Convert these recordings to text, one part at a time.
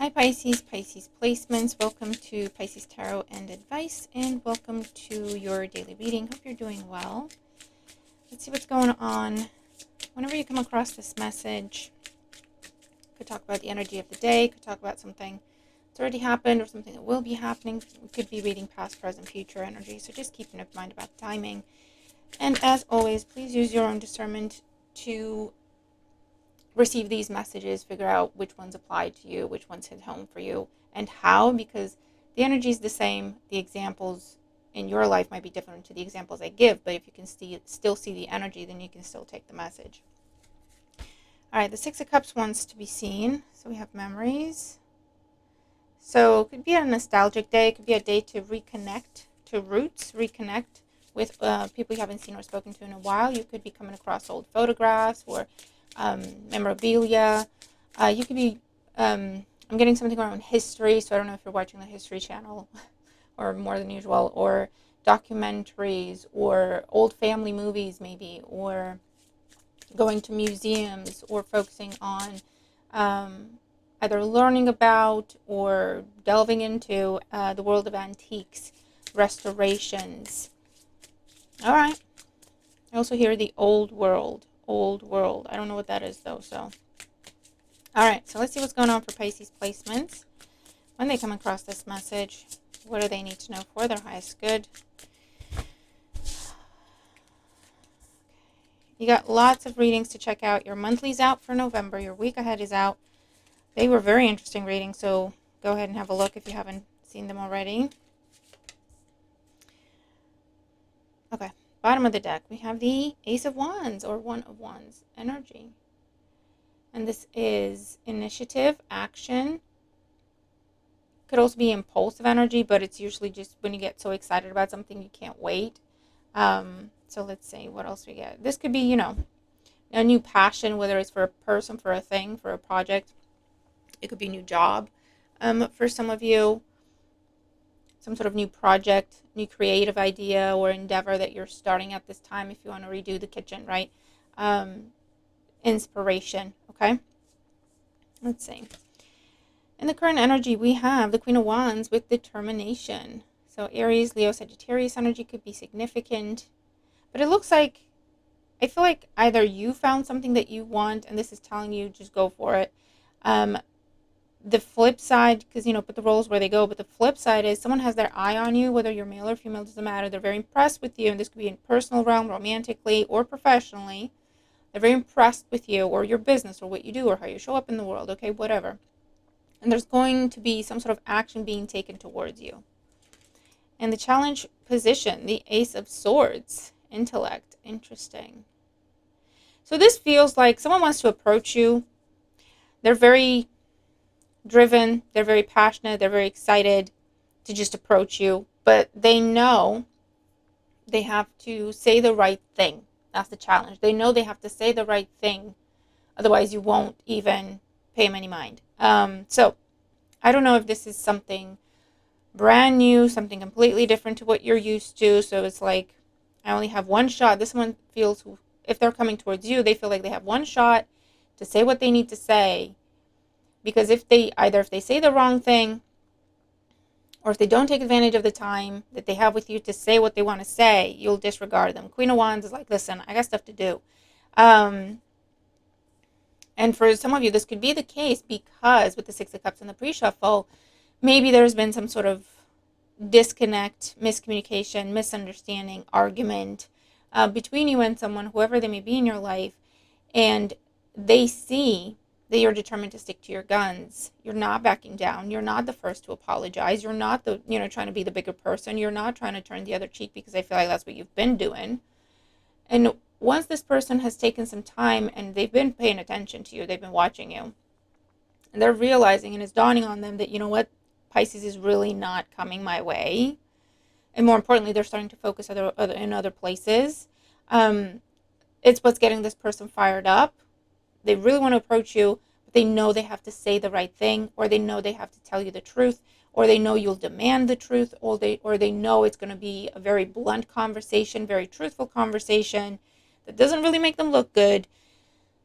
Hi Pisces, Pisces placements. Welcome to Pisces Tarot and Advice, and welcome to your daily reading. Hope you're doing well. Let's see what's going on. Whenever you come across this message, could talk about the energy of the day, could talk about something that's already happened or something that will be happening. We could be reading past, present, future energy, so just keep in mind about timing. And as always, please use your own discernment to receive these messages, figure out which ones apply to you, which ones hit home for you, and how, because the energy is the same. The examples in your life might be different to the examples I give, but if you can still see the energy, then you can still take the message. All right, the Six of Cups wants to be seen. So we have memories. So it could be a nostalgic day. It could be a day to reconnect to roots, reconnect with people you haven't seen or spoken to in a while. You could be coming across old photographs or memorabilia. You could be, I'm getting something around history, so I don't know if you're watching the History Channel or more than usual, or documentaries, or old family movies maybe, or going to museums, or focusing on either learning about or delving into the world of antiques, restorations. All right. I also hear the old world. Old world. I don't know what that is, though, so. All right, so let's see what's going on for Pisces placements. When they come across this message, what do they need to know for their highest good? You got lots of readings to check out. Your monthly's out for November. Your week ahead is out. They were very interesting readings, so go ahead and have a look if you haven't seen them already. Okay, bottom of the deck, we have the Ace of Wands, or One of Wands energy. And this is initiative, action. Could also be impulsive energy, but it's usually just when you get so excited about something you can't wait. So let's see what else we get. This could be, a new passion, whether it's for a person, for a thing, for a project. It could be a new job for some of you. Some sort of new project, new creative idea or endeavor that you're starting at this time if you want to redo the kitchen, right? Inspiration, okay? Let's see. In the current energy, we have the Queen of Wands with determination. So Aries, Leo, Sagittarius energy could be significant. But it looks like, I feel like either you found something that you want and this is telling you just go for it. The flip side, because, put the roles where they go, but the flip side is someone has their eye on you, whether you're male or female, doesn't matter. They're very impressed with you, and this could be in personal realm, romantically, or professionally. They're very impressed with you, or your business, or what you do, or how you show up in the world, okay, whatever. And there's going to be some sort of action being taken towards you. And the challenge position, the Ace of Swords, intellect, interesting. So this feels like someone wants to approach you. They're very driven, they're very passionate, they're very excited to just approach you, but they know they have to say the right thing. That's the challenge. They know they have to say the right thing, otherwise you won't even pay them any mind. So I don't know if this is something brand new, something completely different to what you're used to. So it's like, I only have one shot. This one feels, if they're coming towards you, they feel like they have one shot to say what they need to say. Because if they say the wrong thing, or if they don't take advantage of the time that they have with you to say what they want to say, you'll disregard them. Queen of Wands is like, listen, I got stuff to do. And for some of you, this could be the case because with the Six of Cups and the pre-shuffle, maybe there's been some sort of disconnect, miscommunication, misunderstanding, argument between you and someone, whoever they may be in your life, and they see that you're determined to stick to your guns. You're not backing down. You're not the first to apologize. You're not trying to be the bigger person. You're not trying to turn the other cheek, because I feel like that's what you've been doing. And once this person has taken some time and they've been paying attention to you, they've been watching you, and they're realizing and it's dawning on them that, you know what, Pisces is really not coming my way. And more importantly, they're starting to focus in other places. It's what's getting this person fired up. They really want to approach you, but they know they have to say the right thing, or they know they have to tell you the truth, or they know you'll demand the truth, or they know it's going to be a very blunt conversation, very truthful conversation that doesn't really make them look good.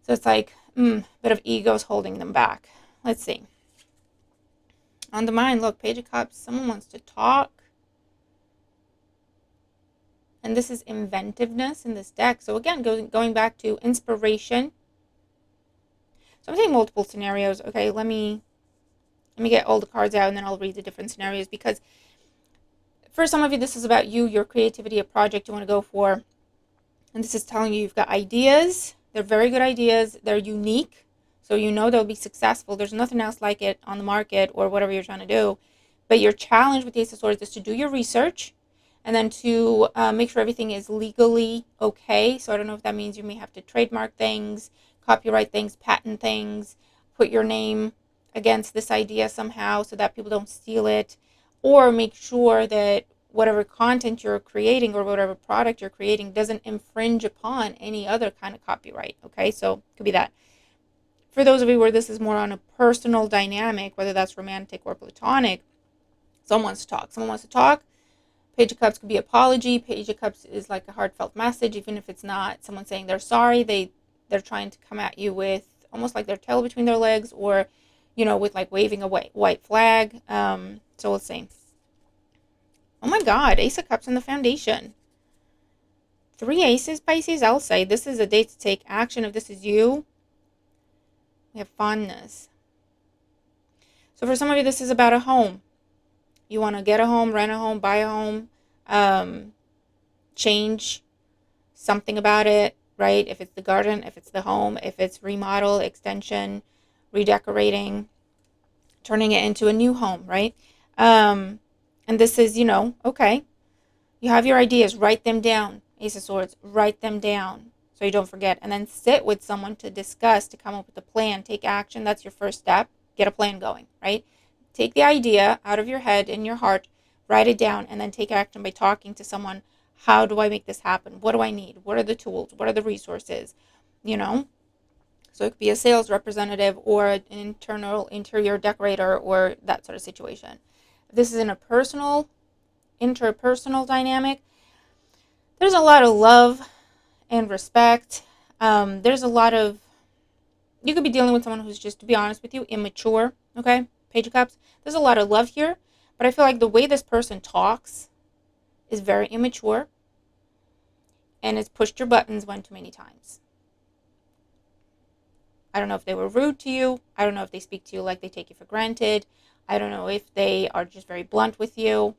So it's like, a bit of ego is holding them back. Let's see. On the mind, look, Page of Cups, someone wants to talk. And this is inventiveness in this deck. So again, going back to inspiration. So I'm saying multiple scenarios. Okay, let me get all the cards out and then I'll read the different scenarios, because for some of you, this is about you, your creativity, a project you want to go for. And this is telling you you've got ideas. They're very good ideas. They're unique. So you know they'll be successful. There's nothing else like it on the market or whatever you're trying to do. But your challenge with the Ace of Swords is to do your research and then to make sure everything is legally okay. So I don't know if that means you may have to trademark things, copyright things, patent things, put your name against this idea somehow so that people don't steal it, or make sure that whatever content you're creating or whatever product you're creating doesn't infringe upon any other kind of copyright. Okay, so it could be that. For those of you where this is more on a personal dynamic, whether that's romantic or platonic, someone wants to talk. Someone wants to talk. Page of Cups could be apology. Page of Cups is like a heartfelt message, even if it's not someone saying they're sorry. They're trying to come at you with almost like their tail between their legs, or, you know, with like waving a white flag. So let's see. Oh my God, Ace of Cups in the Foundation. 3 aces, Pisces. I'll say this is a day to take action. If this is you, we have fondness. So for some of you, this is about a home. You want to get a home, rent a home, buy a home, change something about it, right? If it's the garden, if it's the home, if it's remodel, extension, redecorating, turning it into a new home, right? And this is, you know, okay, you have your ideas, write them down. Ace of Swords, write them down so you don't forget. And then sit with someone to discuss, to come up with a plan, take action. That's your first step. Get a plan going, right? Take the idea out of your head, in your heart, write it down, and then take action by talking to someone. How do I make this happen? What do I need? What are the tools? What are the resources? You know? So it could be a sales representative or an interior decorator or that sort of situation. If this is in a interpersonal dynamic, there's a lot of love and respect. There's a lot of, you could be dealing with someone who's just, to be honest with you, immature, okay? Page of Cups. There's a lot of love here, but I feel like the way this person talks is very immature, and it's pushed your buttons one too many times. I don't know if they were rude to you. I don't know if they speak to you like they take you for granted. I don't know if they are just very blunt with you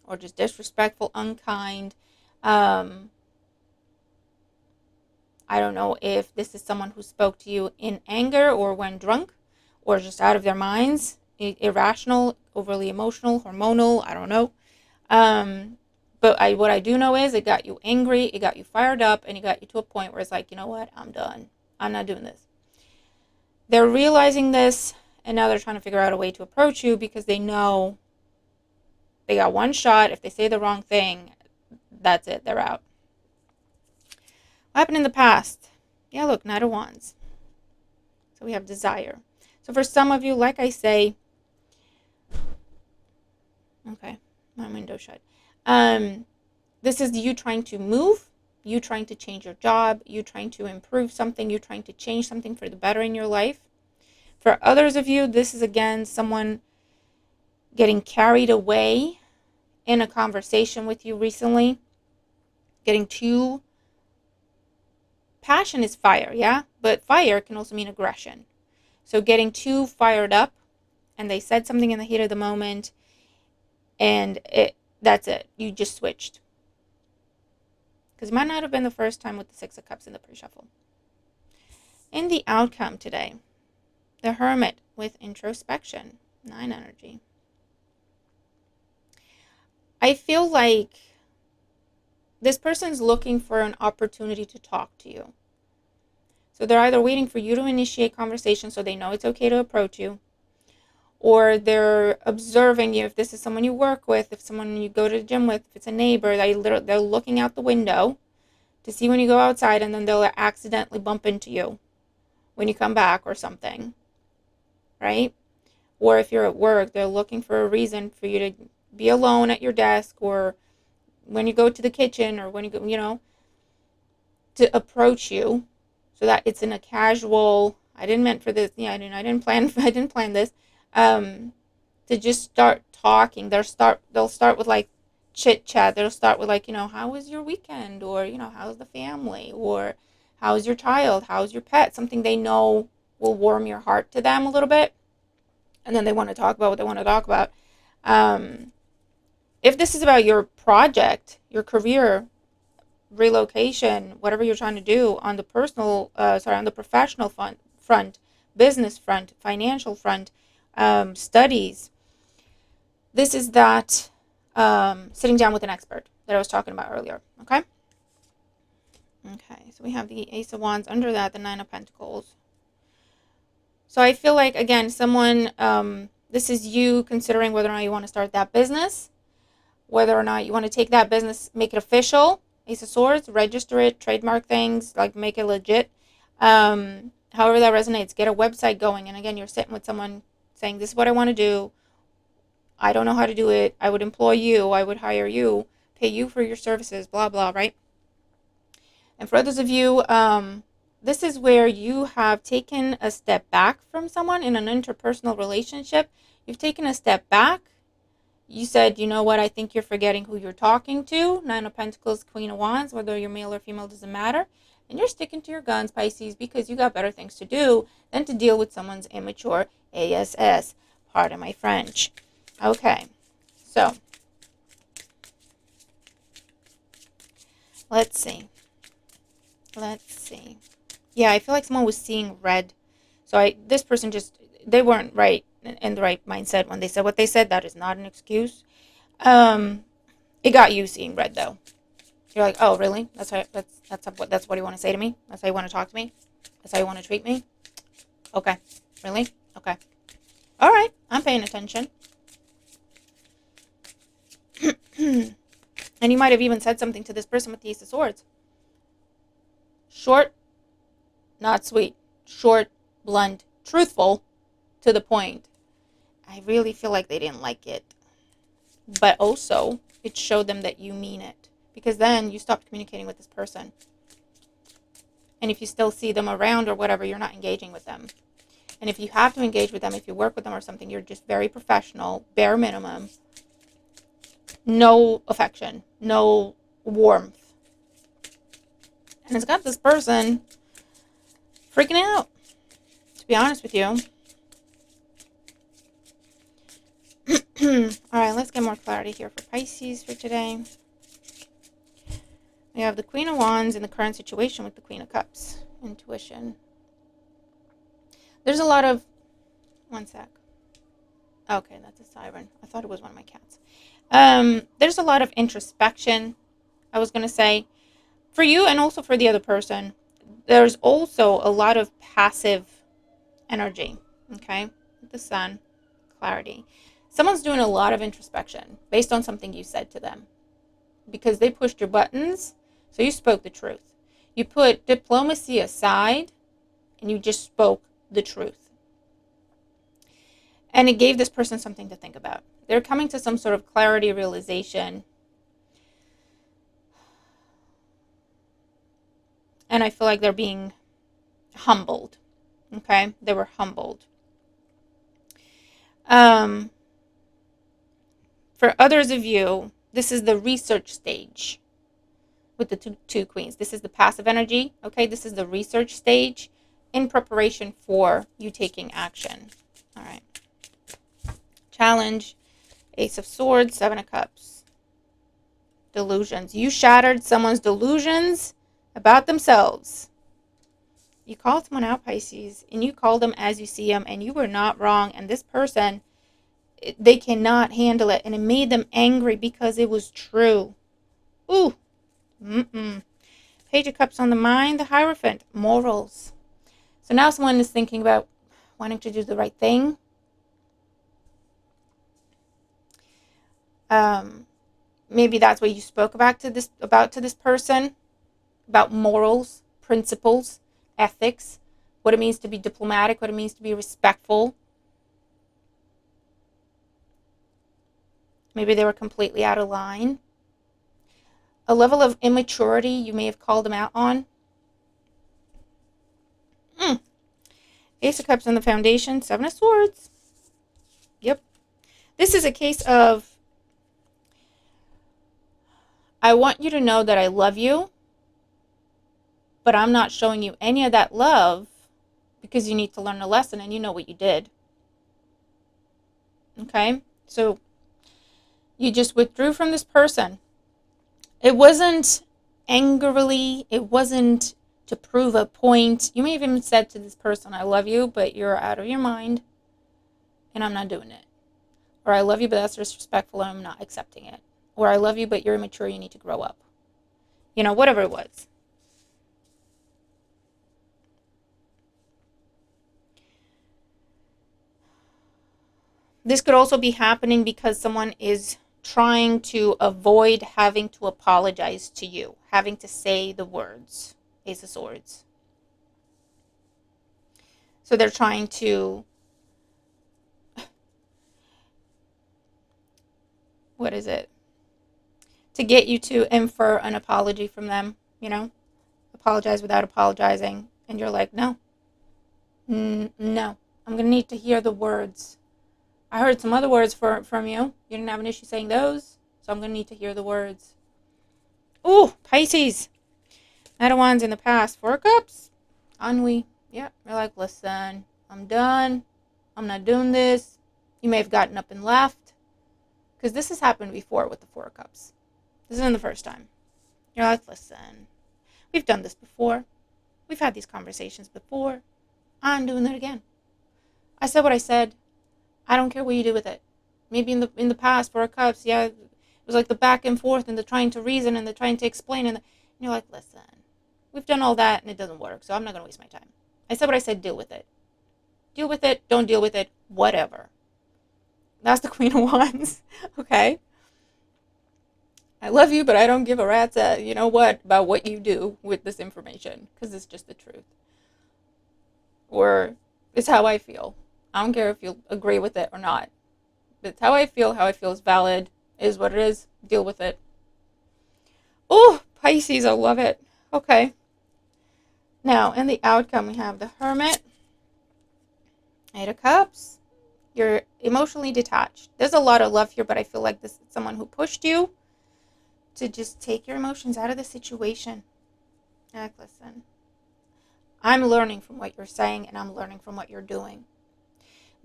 or just disrespectful, unkind. I don't know if this is someone who spoke to you in anger or when drunk or just out of their minds, irrational, overly emotional, hormonal, I don't know. But what I do know is it got you angry, it got you fired up, and it got you to a point where it's like, you know what, I'm done. I'm not doing this. They're realizing this, and now they're trying to figure out a way to approach you because they know they got one shot. If they say the wrong thing, that's it. They're out. What happened in the past? Yeah, look, Knight of Wands. So we have desire. So for some of you, like I say, okay, my window shut. This is you trying to move, you trying to change your job, you trying to improve something, you trying to change something for the better in your life. For others of you, this is again someone getting carried away in a conversation with you recently, getting too, passion is fire, yeah? But fire can also mean aggression. So getting too fired up, and they said something in the heat of the moment, and that's it. You just switched. Because it might not have been the first time with the Six of Cups in the pre-shuffle. In the outcome today, the Hermit with introspection, 9 energy. I feel like this person's looking for an opportunity to talk to you. So they're either waiting for you to initiate conversation so they know it's okay to approach you, or they're observing you. If this is someone you work with, if someone you go to the gym with, if it's a neighbor, they're looking out the window to see when you go outside, and then they'll accidentally bump into you when you come back or something, right? Or if you're at work, they're looking for a reason for you to be alone at your desk, or when you go to the kitchen, or when you go, to approach you, so that it's in a casual, I didn't plan this, to just start talking. They'll start with like chit chat. They'll start with like, how was your weekend? Or, how's the family? Or how's your child? How's your pet? Something they know will warm your heart to them a little bit. And then they want to talk about what they want to talk about. If this is about your project, your career, relocation, whatever you're trying to do on the on the professional front, business front, financial front, studies, this is that sitting down with an expert that I was talking about earlier. Okay. Okay. So we have the Ace of Wands under that, the Nine of Pentacles. So I feel like, again, someone, this is you considering whether or not you want to start that business, whether or not you want to take that business, make it official, Ace of Swords, register it, trademark things, like make it legit. However that resonates, get a website going. And again, you're sitting with someone saying, this is what I want to do. I don't know how to do it. I would employ you. I would hire you, pay you for your services, blah, blah, right? And for others of you, this is where you have taken a step back from someone in an interpersonal relationship. You've taken a step back. You said, you know what, I think you're forgetting who you're talking to. Nine of Pentacles, Queen of Wands, whether you're male or female doesn't matter. And you're sticking to your guns, Pisces, because you got better things to do than to deal with someone's immature ASS. Pardon my French. Okay, so let's see. Yeah, I feel like someone was seeing red. So this person they weren't right in the right mindset when they said what they said. That is not an excuse. It got you seeing red though. You're like, oh really? That's what you want to say to me? That's how you want to talk to me? That's how you want to treat me? Okay. Really? Okay. All right. I'm paying attention. And you might have even said something to this person with the Ace of Swords. Short, not sweet. Short, blunt, truthful, to the point. I really feel like they didn't like it. But also, it showed them that you mean it. Because then you stopped communicating with this person. And if you still see them around or whatever, you're not engaging with them. And if you have to engage with them, if you work with them or something, you're just very professional, bare minimum. No affection, no warmth. And it's got this person freaking out, to be honest with you. All right, let's get more clarity here for Pisces for today. We have the Queen of Wands in the current situation with the Queen of Cups. Intuition. There's a lot of... One sec. Okay, that's a siren. I thought it was one of my cats. There's a lot of introspection, I was going to say, for you and also for the other person. There's also a lot of passive energy, okay? The Sun, clarity. Someone's doing a lot of introspection based on something you said to them because they pushed your buttons, so you spoke the truth. You put diplomacy aside and you just spoke the truth. And it gave this person something to think about. They're coming to some sort of clarity, realization. And I feel like they're being humbled. Okay? They were humbled. For others of you, this is the research stage with the two queens. This is the passive energy. Okay? This is the research stage in preparation for you taking action. All right. Challenge. Ace of Swords, Seven of Cups. Delusions. You shattered someone's delusions about themselves. You called someone out, Pisces, and you called them as you see them, and you were not wrong. And this person, they cannot handle it, and it made them angry because it was true. Ooh. Page of Cups on the mind, the Hierophant, morals. So now someone is thinking about wanting to do the right thing. Maybe that's what you spoke about to this person, about morals, principles, ethics, what it means to be diplomatic, what it means to be respectful. Maybe they were completely out of line. A level of immaturity you may have called them out on. Ace of Cups on the foundation, Seven of Swords. Yep. This is a case of, I want you to know that I love you, but I'm not showing you any of that love because you need to learn a lesson and you know what you did. Okay? So you just withdrew from this person. It wasn't angrily, it wasn't to prove a point. You may have even said to this person, I love you, but you're out of your mind and I'm not doing it. Or I love you, but that's disrespectful and I'm not accepting it. Or I love you, but you're immature, you need to grow up. You know, whatever it was. This could also be happening because someone is trying to avoid having to apologize to you, having to say the words. Ace of Swords. So they're trying to, what is it? To get you to infer an apology from them, you know? Apologize without apologizing. And you're like, no. No. I'm going to need to hear the words. I heard some other words from you. You didn't have an issue saying those. So I'm going to need to hear the words. Ooh, Pisces. Knight of Wands in the past. 4 of Cups. Ennui. Yeah, you're like, listen, I'm done. I'm not doing this. You may have gotten up and left. Because this has happened before with the 4 of Cups. This isn't the first time. You're like, listen, we've done this before. We've had these conversations before. I'm doing it again. I said what I said. I don't care what you do with it. Maybe in the past, 4 of Cups, yeah, it was like the back and forth and the trying to reason and the trying to explain. And you're like, listen, we've done all that and it doesn't work, so I'm not going to waste my time. I said what I said, deal with it. Deal with it, don't deal with it, whatever. That's the Queen of Wands, okay? I love you, but I don't give a rat's you know what, about what you do with this information, because it's just the truth. Or it's how I feel. I don't care if you agree with it or not. It's how I feel is valid, is what it is, deal with it. Oh, Pisces, I love it. Okay. Now, in the outcome, we have the Hermit, 8 of Cups. You're emotionally detached. There's a lot of love here, but I feel like this is someone who pushed you to just take your emotions out of the situation. Like, listen, I'm learning from what you're saying and I'm learning from what you're doing.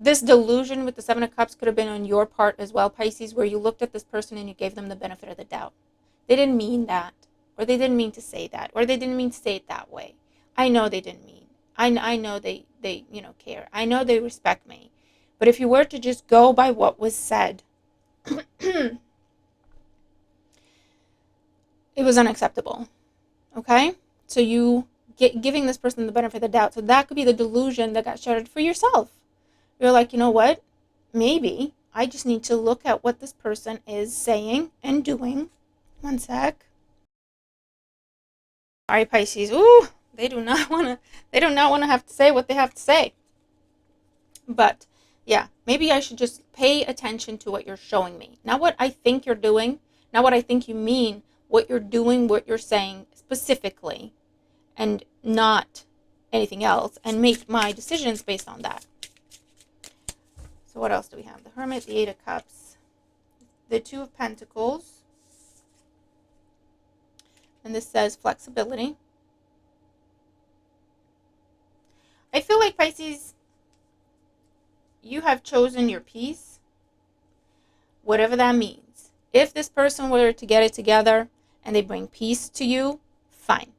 This delusion with the 7 of Cups could have been on your part as well, Pisces, where you looked at this person and you gave them the benefit of the doubt. They didn't mean that, or they didn't mean to say that, or they didn't mean to say it that way. I know they didn't mean. I know they care. I know they respect me. But if you were to just go by what was said, it was unacceptable. Okay? So you giving this person the benefit of the doubt. So that could be the delusion that got shattered for yourself. You're like, you know what? Maybe I just need to look at what this person is saying and doing. One sec. All right, Pisces. Ooh, they do not want to have to say what they have to say. But yeah, maybe I should just pay attention to what you're showing me. Not what I think you're doing, not what I think you mean, what you're doing, what you're saying specifically, and not anything else, and make my decisions based on that. So what else do we have? The Hermit, the 8 of Cups, the 2 of Pentacles, and this says flexibility. I feel like, Pisces, you have chosen your peace, whatever that means. If this person were to get it together and they bring peace to you, fine.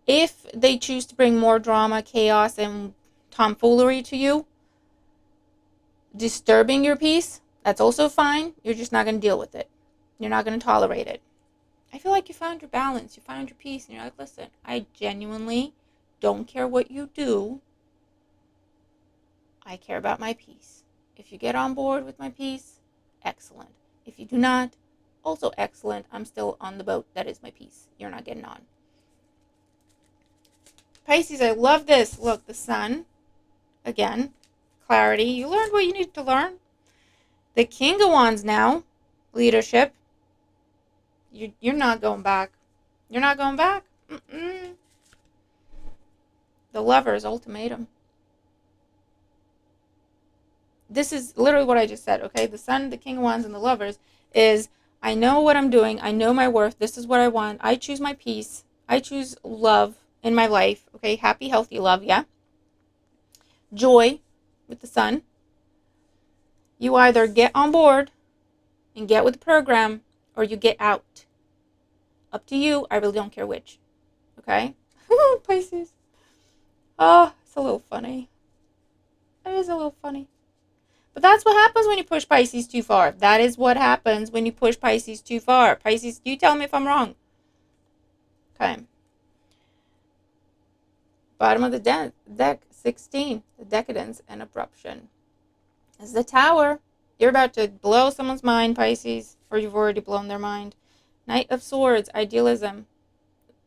If they choose to bring more drama, chaos, and tomfoolery to you, disturbing your peace, that's also fine. You're just not going to deal with it. You're not going to tolerate it. I feel like you found your balance. You found your peace. And you're like, listen, I genuinely don't care what you do. I care about my peace. If you get on board with my peace, excellent. If you do not, also excellent. I'm still on the boat. That is my peace. You're not getting on. Pisces, I love this. Look, the Sun. Again, clarity. You learned what you needed to learn. The King of Wands now. Leadership. You're not going back. You're not going back. Mm-mm. The Lover's ultimatum. this is literally what I just said, okay? The Sun, the King of Wands, and the Lovers is, I know what I'm doing. I know my worth. This is what I want. I choose my peace. I choose love in my life, okay? Happy, healthy love, yeah? Joy with the Sun. You either get on board and get with the program, or you get out. Up to you. I really don't care which, okay? Pisces. Oh, it's a little funny. It is a little funny. But that's what happens when you push Pisces too far. That is what happens when you push Pisces too far. Pisces, you tell me if I'm wrong. Okay. Bottom of the deck, 16. The decadence and abruption. This is the Tower. You're about to blow someone's mind, Pisces. Or you've already blown their mind. Knight of Swords, idealism.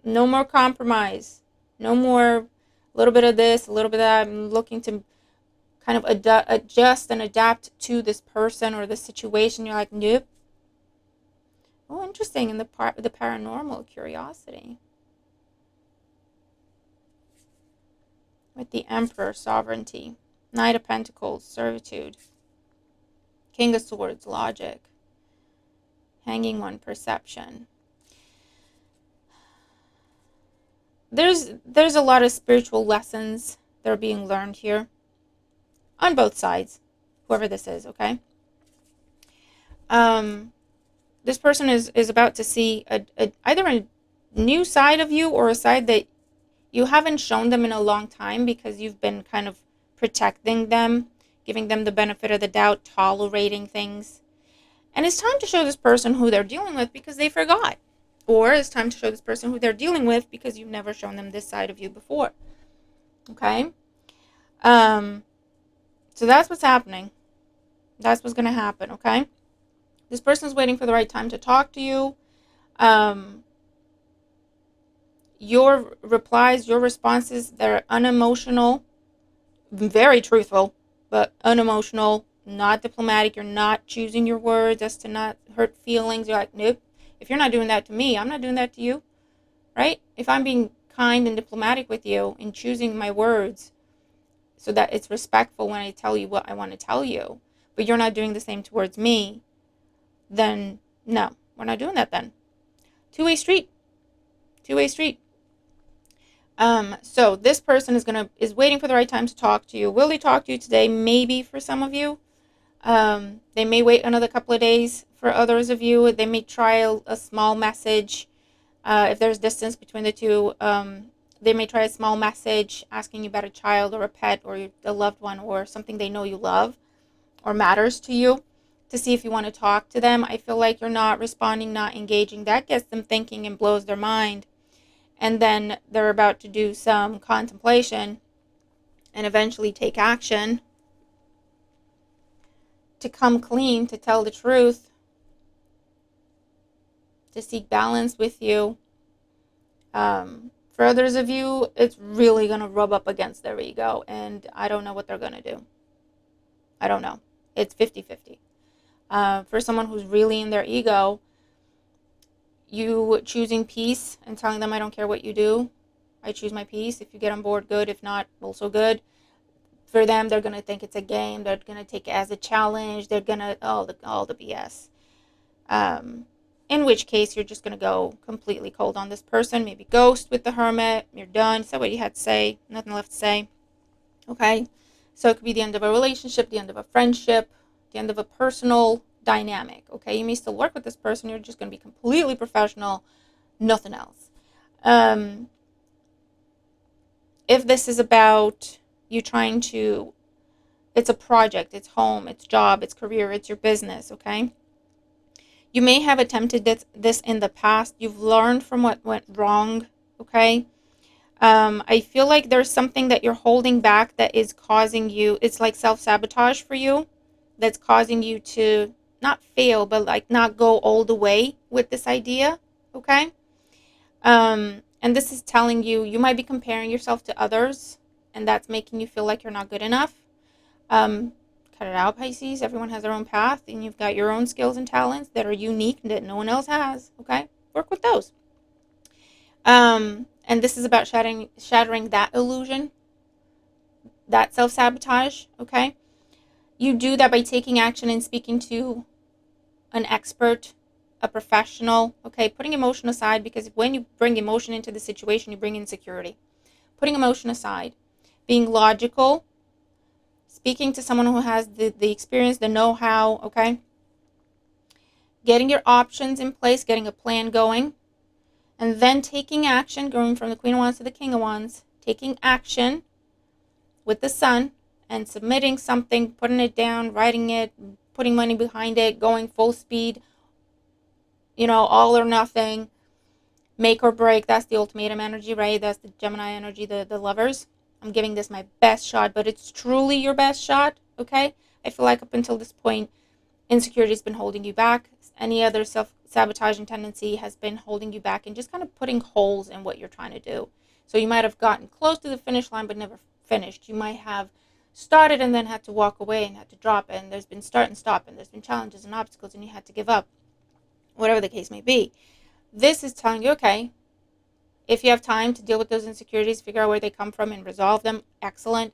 No more compromise. No more a little bit of this, a little bit of that. I'm looking to kind of adjust and adapt to this person or this situation. You're like, nope. Oh, interesting. In the paranormal, curiosity. With the Emperor, sovereignty. Knight of Pentacles, servitude. King of Swords, logic. Hanging One, perception. There's a lot of spiritual lessons that are being learned here. On both sides. Whoever this is, okay? This person is about to see either a new side of you or a side that you haven't shown them in a long time because you've been kind of protecting them, giving them the benefit of the doubt, tolerating things. And it's time to show this person who they're dealing with because they forgot. Or it's time to show this person who they're dealing with because you've never shown them this side of you before. Okay? So that's what's happening. That's what's going to happen, okay? This person's waiting for the right time to talk to you. Your replies, your responses, they're unemotional, very truthful, but unemotional, not diplomatic. You're not choosing your words as to not hurt feelings. You're like, nope. If you're not doing that to me, I'm not doing that to you, right? If I'm being kind and diplomatic with you and choosing my words so that it's respectful when I tell you what I want to tell you, but you're not doing the same towards me, then no, we're not doing that then. Two-way street. Two-way street. So this person is waiting for the right time to talk to you. Will they talk to you today? Maybe for some of you. They may wait another couple of days for others of you. They may try a small message. If there's distance between the two, they may try a small message asking you about a child or a pet or a loved one or something they know you love or matters to you to see if you want to talk to them. I feel like you're not responding, not engaging. That gets them thinking and blows their mind. And then they're about to do some contemplation and eventually take action to come clean, to tell the truth, to seek balance with you. For others of you, it's really going to rub up against their ego, and I don't know what they're going to do. I don't know. It's 50-50. For someone who's really in their ego, you choosing peace and telling them I don't care what you do. I choose my peace. If you get on board, good. If not, also good. For them, they're going to think it's a game. They're going to take it as a challenge. They're going to, all the BS. In which case, you're just going to go completely cold on this person. Maybe ghost with the Hermit. You're done. Said what you had to say. Nothing left to say. Okay? So it could be the end of a relationship, the end of a friendship, the end of a personal dynamic. Okay? You may still work with this person. You're just going to be completely professional. Nothing else. If this is about you trying to, it's a project, it's home, it's job, it's career, it's your business, okay? You may have attempted this in the past. You've learned from what went wrong, okay? I feel like there's something that you're holding back that is causing you, it's like self-sabotage for you, that's causing you to not fail, but like not go all the way with this idea, okay? And this is telling you, you might be comparing yourself to others, and that's making you feel like you're not good enough. Cut it out, Pisces. Everyone has their own path, and you've got your own skills and talents that are unique that no one else has, okay? Work with those. And this is about shattering that illusion, that self-sabotage, okay? you do that by taking action and speaking to an expert, a professional, okay? Putting emotion aside, because when you bring emotion into the situation, you bring insecurity. Putting emotion aside, being logical, speaking to someone who has the experience, the know-how, okay? Getting your options in place, getting a plan going, and then taking action, going from the Queen of Wands to the King of Wands, taking action with the Sun and submitting something, putting it down, writing it, putting money behind it, going full speed, all or nothing, make or break. That's the ultimatum energy, right? That's the Gemini energy, the lovers. I'm giving this my best shot, but it's truly your best shot, okay? I feel like up until this point, insecurity has been holding you back. Any other self-sabotaging tendency has been holding you back and just kind of putting holes in what you're trying to do. So you might have gotten close to the finish line but never finished. You might have started and then had to walk away and had to drop, and there's been start and stop, and there's been challenges and obstacles and you had to give up, whatever the case may be. This is telling you, okay, if you have time to deal with those insecurities, figure out where they come from and resolve them, excellent.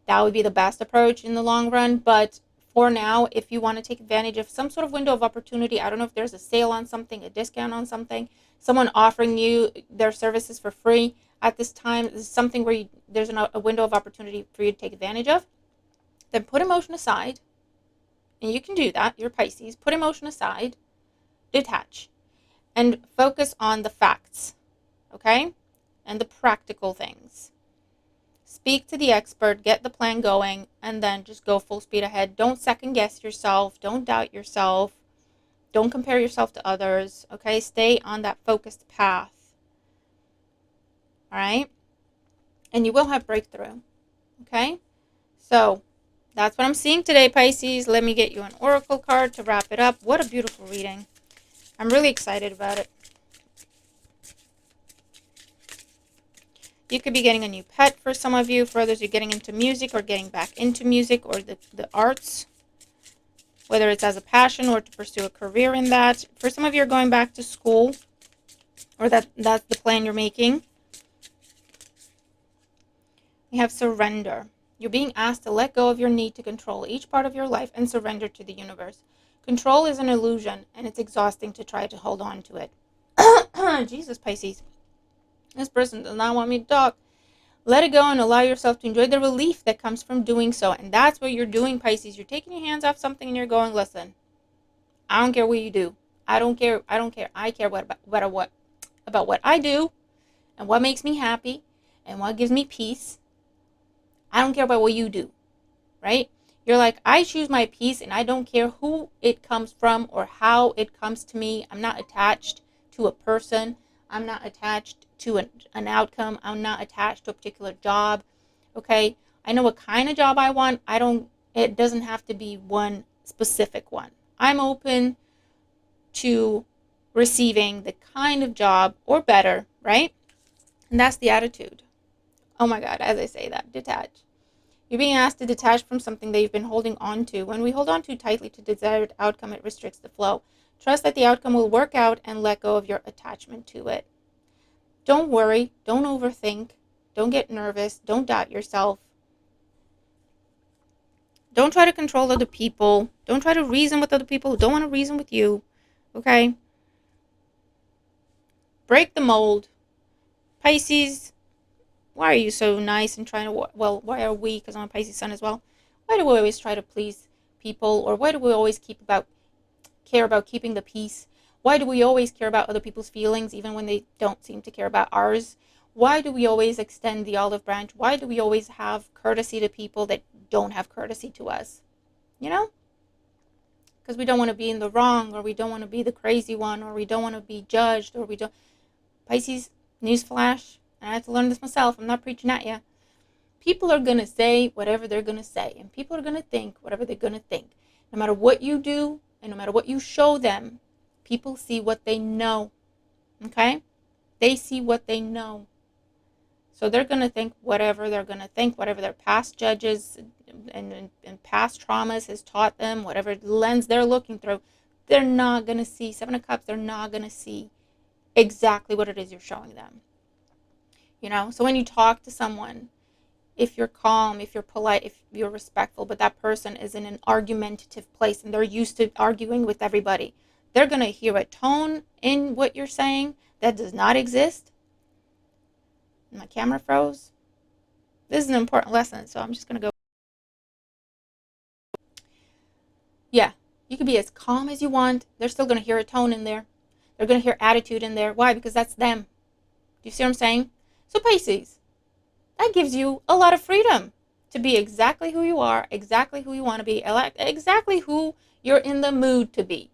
That would be the best approach in the long run. But for now, if you want to take advantage of some sort of window of opportunity, I don't know if there's a sale on something, a discount on something, someone offering you their services for free at this time, this is something where there's a window of opportunity for you to take advantage of, then put emotion aside. And you can do that. You're Pisces. Put emotion aside, detach, and focus on the facts, okay? And the practical things. Speak to the expert, get the plan going, and then just go full speed ahead. Don't second guess yourself. Don't doubt yourself. Don't compare yourself to others, okay? Stay on that focused path, all right? And you will have breakthrough, okay? So that's what I'm seeing today, Pisces. Let me get you an oracle card to wrap it up. What a beautiful reading. I'm really excited about it. You could be getting a new pet for some of you. For others, you're getting into music or getting back into music or the arts, whether it's as a passion or to pursue a career in that. For some of you, you're going back to school, or that's the plan you're making. We have surrender. You're being asked to let go of your need to control each part of your life and surrender to the universe. Control is an illusion, and it's exhausting to try to hold on to it. Jesus, Pisces. This person does not want me to talk. Let it go and allow yourself to enjoy the relief that comes from doing so. And that's what you're doing, Pisces. You're taking your hands off something and you're going, listen, I don't care what you do. I don't care. I care about what I do and what makes me happy and what gives me peace. I don't care about what you do, right? You're like, I choose my peace and I don't care who it comes from or how it comes to me. I'm not attached to a person. I'm not attached to an outcome. I'm not attached to a particular job, okay? I know what kind of job I want. It doesn't have to be one specific one. I'm open to receiving the kind of job or better, right? And that's the attitude. Oh my God, as I say that, detach. You're being asked to detach from something that you've been holding on to. When we hold on too tightly to desired outcome, it restricts the flow. Trust that the outcome will work out and let go of your attachment to it. Don't worry. Don't overthink. Don't get nervous. Don't doubt yourself. Don't try to control other people. Don't try to reason with other people who don't want to reason with you. Okay? Break the mold. Pisces, why are you so nice and trying to, well, why are we, because I'm a Pisces sun as well, why do we always try to please people, or why do we always care about keeping the peace? Why do we always care about other people's feelings even when they don't seem to care about ours? Why do we always extend the olive branch? Why do we always have courtesy to people that don't have courtesy to us? Because we don't want to be in the wrong, or we don't want to be the crazy one, or we don't want to be judged, or we don't. Pisces, newsflash, and I had to learn this myself. I'm not preaching at you. People are going to say whatever they're going to say, and people are going to think whatever they're going to think. No matter what you do, and no matter what you show them, people see what they know, okay? They see what they know. So they're going to think whatever they're going to think, whatever their past judges and past traumas has taught them, whatever lens they're looking through, they're not going to see. Seven of Cups, they're not going to see exactly what it is you're showing them. So when you talk to someone, if you're calm, if you're polite, if you're respectful, but that person is in an argumentative place and they're used to arguing with everybody, they're going to hear a tone in what you're saying that does not exist. My camera froze. This is an important lesson, so I'm just going to go. Yeah, you can be as calm as you want. They're still going to hear a tone in there. They're going to hear attitude in there. Why? Because that's them. Do you see what I'm saying? So Pisces, that gives you a lot of freedom to be exactly who you are, exactly who you want to be, exactly who you're in the mood to be.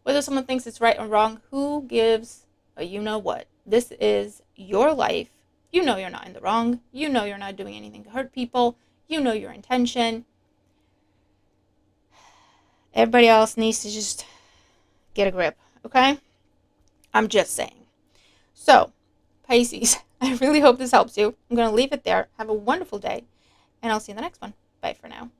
Whether someone thinks it's right or wrong, who gives a you know what? This is your life. You know you're not in the wrong. You know you're not doing anything to hurt people. You know your intention. Everybody else needs to just get a grip, okay? I'm just saying. So, Pisces, I really hope this helps you. I'm going to leave it there. Have a wonderful day, and I'll see you in the next one. Bye for now.